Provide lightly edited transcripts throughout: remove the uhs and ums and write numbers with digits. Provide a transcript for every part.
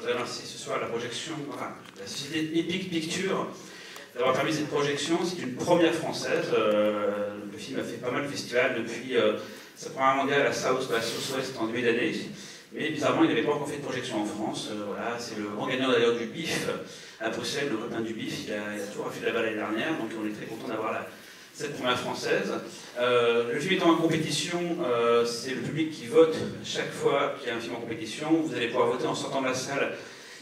voudrais remercier ce soir la projection, enfin la société Epic Pictures d'avoir permis cette projection. C'est une première française. Le film a fait pas mal de festivals depuis sa première mondiale à South by Southwest en début d'année. Mais bizarrement, il n'avait pas encore fait de projection en France. Voilà, c'est le grand gagnant d'ailleurs du BIF à Bruxelles, le copain du BIF. Il a toujours fait là-bas l'année dernière, donc on est très content d'avoir cette première française. Le film étant en compétition, c'est le public qui vote chaque fois qu'il y a un film en compétition. Vous allez pouvoir voter en sortant de la salle.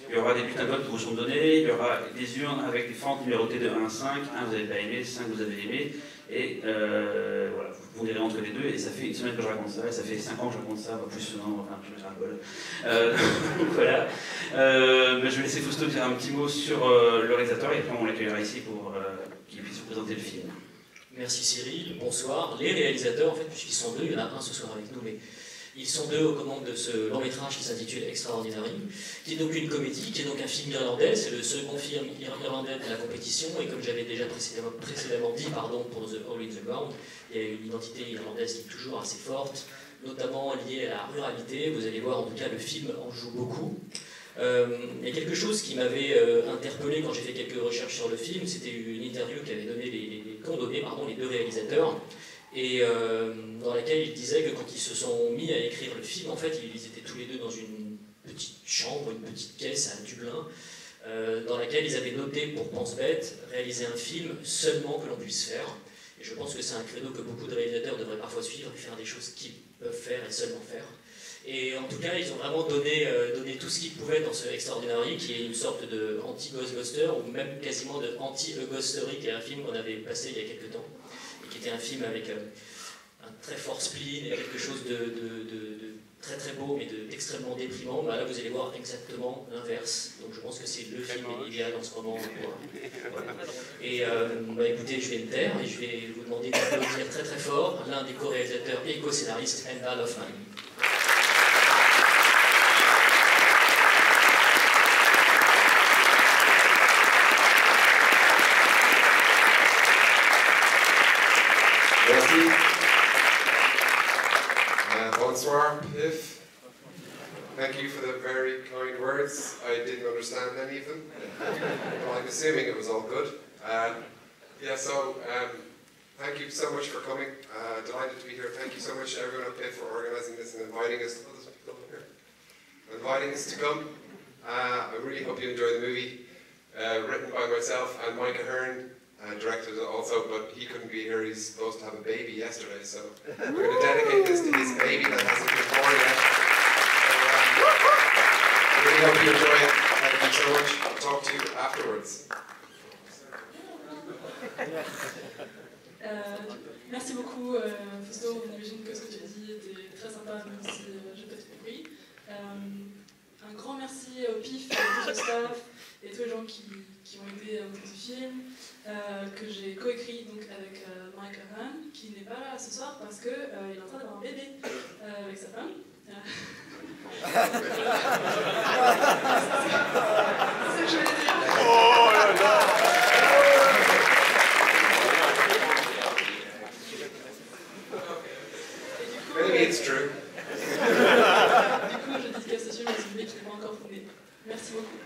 Il y aura des bulletins de vote qui vous sont donnés, il y aura des urnes avec des fentes numérotées de 1 à 5, 1 vous n'avez pas aimé, 5 vous avez aimé, et voilà, vous direz entre les deux, et ça fait une semaine que je raconte ça, et ça fait 5 ans que je raconte ça, plus non, enfin je rigole. Donc voilà, je vais laisser Fausto dire un petit mot sur le réalisateur, et après on l'accueillera ici pour qu'il puisse vous présenter le film. Merci Cyril, bonsoir. Les réalisateurs, en fait, puisqu'ils sont deux, il y en a un ce soir avec nous, mais ils sont deux aux commandes de ce long métrage qui s'intitule Extraordinary, qui est donc une comédie, qui est donc un film irlandais, c'est le second film irlandais de la compétition, et comme j'avais déjà précédemment dit, pour The Hole in the Ground, il y a une identité irlandaise qui est toujours assez forte, notamment liée à la ruralité. Vous allez voir, en tout cas, le film en joue beaucoup. Il y a quelque chose qui m'avait interpellé quand j'ai fait quelques recherches sur le film, c'était une interview qu'avaient donné les deux réalisateurs, et dans laquelle ils disaient que quand ils se sont mis à écrire le film, en fait, ils étaient tous les deux dans une petite chambre, une petite caisse à Dublin, dans laquelle ils avaient noté pour Pense Bête, réaliser un film seulement que l'on puisse faire. Et je pense que c'est un credo que beaucoup de réalisateurs devraient parfois suivre et faire des choses qu'ils peuvent faire et seulement faire. Et en tout cas, ils ont vraiment donné tout ce qu'ils pouvaient dans ce Extraordinary, qui est une sorte de anti-Ghostbuster, ou même quasiment de anti-Ghostery, qui est un film qu'on avait passé il y a quelques temps, et qui était un film avec un très fort spleen et quelque chose de très très beau, mais d'extrêmement déprimant. Bah là, vous allez voir exactement l'inverse. Donc je pense que c'est le film idéal en ce moment. Voilà. Et écoutez, je vais me taire, et je vais vous demander d'applaudir très très fort l'un des co-réalisateurs et co-scénaristes, Enda Hoffman. Bonsoir, Piff. Thank you for the very kind words. I didn't understand any of them. Well, I'm assuming it was all good. Thank you so much for coming. Delighted to be here. Thank you so much, everyone at Piff, for organising this and inviting us. Oh, there's people over here. Inviting us to come. I really hope you enjoy the movie. Written by myself and Micah Hearn. Directed it also, but he couldn't be here. He's supposed to have a baby yesterday, so we're going to dedicate this to his baby that hasn't been born yet. So, I really hope you enjoy it. Thank you so much. I'll talk to you afterwards. Merci beaucoup, Fausto. J'imagine que ce que tu as dit était très sympa, même si j'ai pas tout compris. Un grand merci au PIF, à tout le staff et tous les gens qui ont aidé à monter ce film, que j'ai coécrit donc avec Mike Hearn, qui n'est pas là ce soir parce qu'il est en train d'avoir un bébé avec sa femme. C'est ce que je voulais dire. Oh là là! Maybe it's true. Du coup, je dédicace ce film à ce bébé qui n'est pas encore né. Merci beaucoup.